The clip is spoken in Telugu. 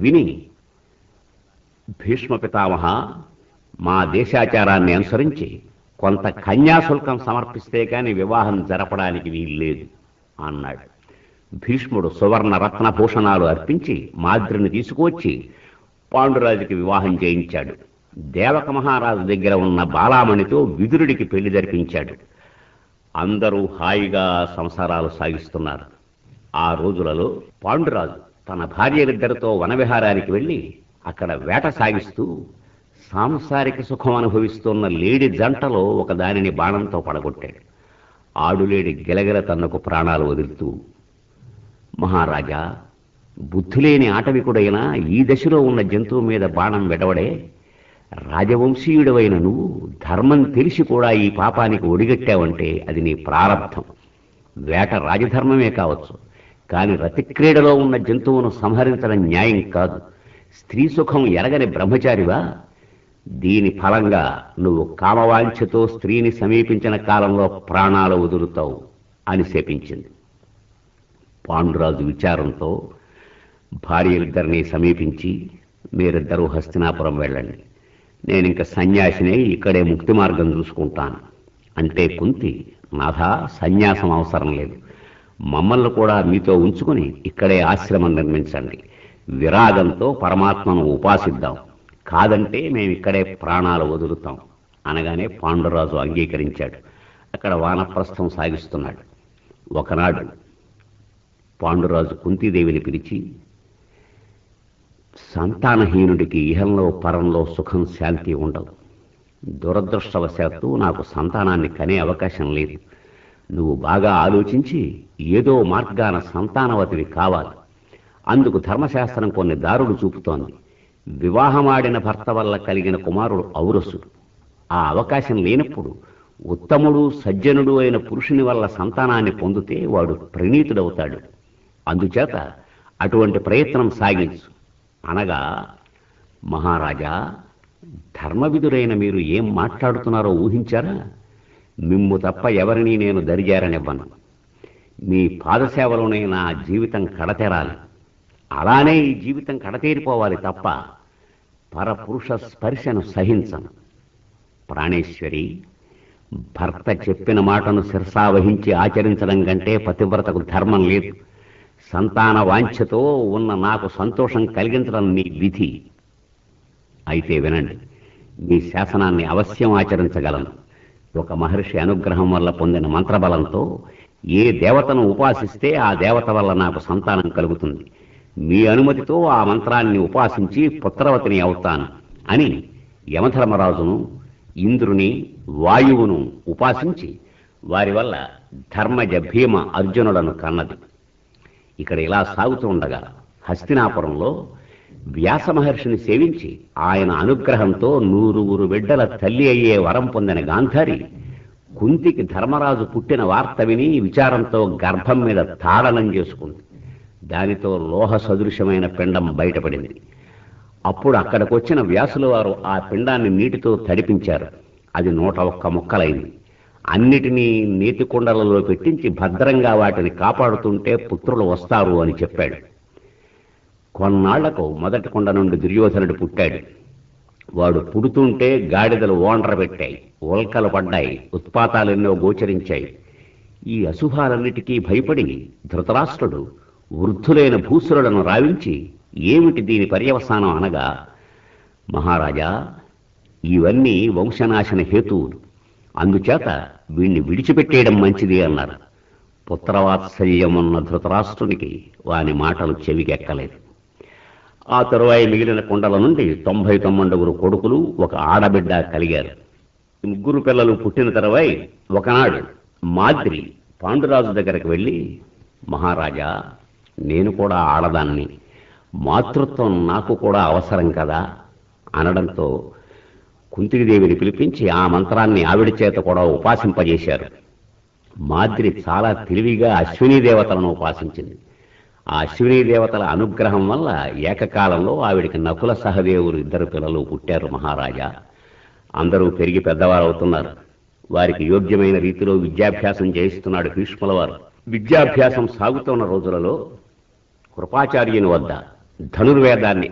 విని, భీష్మ పితామహ, మా దేశాచారాన్ని అనుసరించి కొంత కన్యాశుల్కం సమర్పిస్తే కాని వివాహం జరపడానికి వీల్లేదు అన్నాడు. భీష్ముడు సువర్ణ రత్నభూషణాలు అర్పించి మాద్రిని తీసుకువచ్చి పాండురాజుకి వివాహం చేయించాడు. దేవక మహారాజు దగ్గర ఉన్న బాలామణితో విదురుడికి పెళ్లి జరిపించాడు. అందరూ హాయిగా సంసారాలు సాగిస్తున్నారు. ఆ రోజులలో పాండురాజు తన భార్యలిద్దరితో వనవిహారానికి వెళ్ళి అక్కడ వేట సాగిస్తూ సాంసారిక సుఖం అనుభవిస్తున్న లేడి జంటలో ఒక దానిని బాణంతో పడగొట్టాడు. ఆడులేడి గిలగిల తన్నుకు ప్రాణాలు వదులుతూ, మహారాజా, బుద్ధిలేని ఆటవికుడైన ఈ దశలో ఉన్న జంతువు మీద బాణం వెడవడే, రాజవంశీయుడవైన నువ్వు ధర్మం తెలిసి కూడా ఈ పాపానికి ఒడిగట్టావంటే అది నీ ప్రారబ్ధం. వేట రాజధర్మమే కావచ్చు, కాని రతిక్రీడలో ఉన్న జంతువును సంహరించడం న్యాయం కాదు. స్త్రీ సుఖం ఎరగని బ్రహ్మచారివా? దీని ఫలంగా నువ్వు కామవాంఛతో స్త్రీని సమీపించిన కాలంలో ప్రాణాలు వదులుతావు అని శపించింది. పాండురాజు విచారంతో భార్యలిద్దరినీ సమీపించి, మీరిద్దరూ హస్తినాపురం వెళ్ళండి, నేనింక సన్యాసినే, ఇక్కడే ముక్తి మార్గం చూసుకుంటాను అంటే కుంతి, నాథా, సన్యాసం అవసరం లేదు, మమ్మల్ని కూడా మీతో ఉంచుకుని ఇక్కడే ఆశ్రమం నిర్మించండి, విరాగంతో పరమాత్మను ఉపాసిద్దాం, కాదంటే మేమిక్కడే ప్రాణాలు వదులుతాం అనగానే పాండురాజు అంగీకరించాడు. అక్కడ వానప్రస్థం సాగిస్తున్నాడు. ఒకనాడు పాండురాజు కుంతీదేవిని పిలిచి, సంతానహీనుడికి ఇహంలో పరంలో సుఖం శాంతి ఉండవు. దురదృష్టవశాత్తు నాకు సంతానాన్ని కనే అవకాశం లేదు. నువ్వు బాగా ఆలోచించి ఏదో మార్గాన సంతానవతివి కావాలి. అందుకు ధర్మశాస్త్రం కొన్ని దారులు చూపుతోంది. వివాహమాడిన భర్త వల్ల కలిగిన కుమారుడు ఔరసుడు. ఆ అవకాశం లేనప్పుడు ఉత్తముడు సజ్జనుడు అయిన పురుషుని వల్ల సంతానాన్ని పొందితే వాడు ప్రణీతుడవుతాడు. అందుచేత అటువంటి ప్రయత్నం సాగించు అనగా, మహారాజా, ధర్మవిధురైన మీరు ఏం మాట్లాడుతున్నారో ఊహించారా? మిమ్ము తప్ప ఎవరినీ నేను దరిజారనివ్వను. మీ పాదసేవలోనే నా జీవితం కడతెరాలి. అలానే ఈ జీవితం కడతేరిపోవాలి తప్ప పరపురుష స్పర్శను సహించను. ప్రాణేశ్వరి, భర్త చెప్పిన మాటను శిరసావహించి ఆచరించడం కంటే పతివ్రతకు ధర్మం లేదు. సంతాన వాంఛతో ఉన్న నాకు సంతోషం కలిగించడం నీ విధి. అయితే వినండి, మీ శాసనాన్ని అవశ్యం ఆచరించగలను. ఒక మహర్షి అనుగ్రహం వల్ల పొందిన మంత్రబలంతో ఏ దేవతను ఉపాసిస్తే ఆ దేవత వల్ల నాకు సంతానం కలుగుతుంది. మీ అనుమతితో ఆ మంత్రాన్ని ఉపాసించి పుత్రవతిని అవుతాను అని యమధర్మరాజును, ఇంద్రుని, వాయువును ఉపాసించి వారి వల్ల ధర్మజ భీమ అర్జునులను కన్నది. ఇక్కడ ఇలా సాగుతూ ఉండగా హస్తినాపురంలో వ్యాస మహర్షిని సేవించి ఆయన అనుగ్రహంతో 100 బిడ్డల తల్లి అయ్యే వరం పొందిన గాంధారి కుంతికి ధర్మరాజు పుట్టిన వార్త విని విచారంతో గర్భం మీద తాడనం చేసుకుంది. దానితో లోహ సదృశమైన పిండం బయటపడింది. అప్పుడు అక్కడికొచ్చిన వ్యాసుల వారు ఆ పిండాన్ని నీటితో తడిపించారు. అది 101 ముక్కలైంది. అన్నిటినీ నీటి కుండలలో పెట్టించి భద్రంగా వాటిని కాపాడుతుంటే పుత్రులు వస్తారు అని చెప్పాడు. కొన్నాళ్లకు మొదటి కొండ నుండి దుర్యోధనుడు పుట్టాడు. వాడు పుడుతుంటే గాడిదలు ఓండ్ర పెట్టాయి, ఉల్కలు పడ్డాయి, ఉత్పాతాలెన్నో గోచరించాయి. ఈ అశుభాలన్నిటికీ భయపడి ధృతరాష్ట్రుడు వృద్ధులైన భూసురులను రావించి, ఏమిటి దీని పర్యవసానం అనగా, మహారాజా, ఇవన్నీ వంశనాశన హేతువులు, అందుచేత వీణ్ణి విడిచిపెట్టేయడం మంచిది అన్నారు. పుత్రవాత్సల్యమున్న ధృతరాష్ట్రునికి వాని మాటలు చెవికెక్కలేదు. ఆ తరువాయి మిగిలిన కుండల నుండి 99 కొడుకులు, ఒక ఆడబిడ్డ కలిగారు. 3 పిల్లలు పుట్టిన తరువాయి ఒకనాడు మాద్రి పాండురాజు దగ్గరికి వెళ్ళి, మహారాజా, నేను కూడా ఆడదాన్ని, మాతృత్వం నాకు కూడా అవసరం కదా అనడంతో కుంతిదేవిని పిలిపించి ఆ మంత్రాన్ని ఆవిడి చేత కూడా ఉపాసింపజేశారు. మాద్రి చాలా తెలివిగా అశ్వినీ దేవతలను ఉపాసించింది. ఆ అశ్వినీ దేవతల అనుగ్రహం వల్ల ఏకకాలంలో ఆవిడికి నకుల సహదేవులు 2 పిల్లలు పుట్టారు. మహారాజా, అందరూ పెరిగి పెద్దవారవుతున్నారు. వారికి యోగ్యమైన రీతిలో విద్యాభ్యాసం చేయిస్తున్నాడు భీష్ముల వారు. విద్యాభ్యాసం సాగుతున్న రోజులలో కృపాచార్యుని వద్ద ధనుర్వేదాన్ని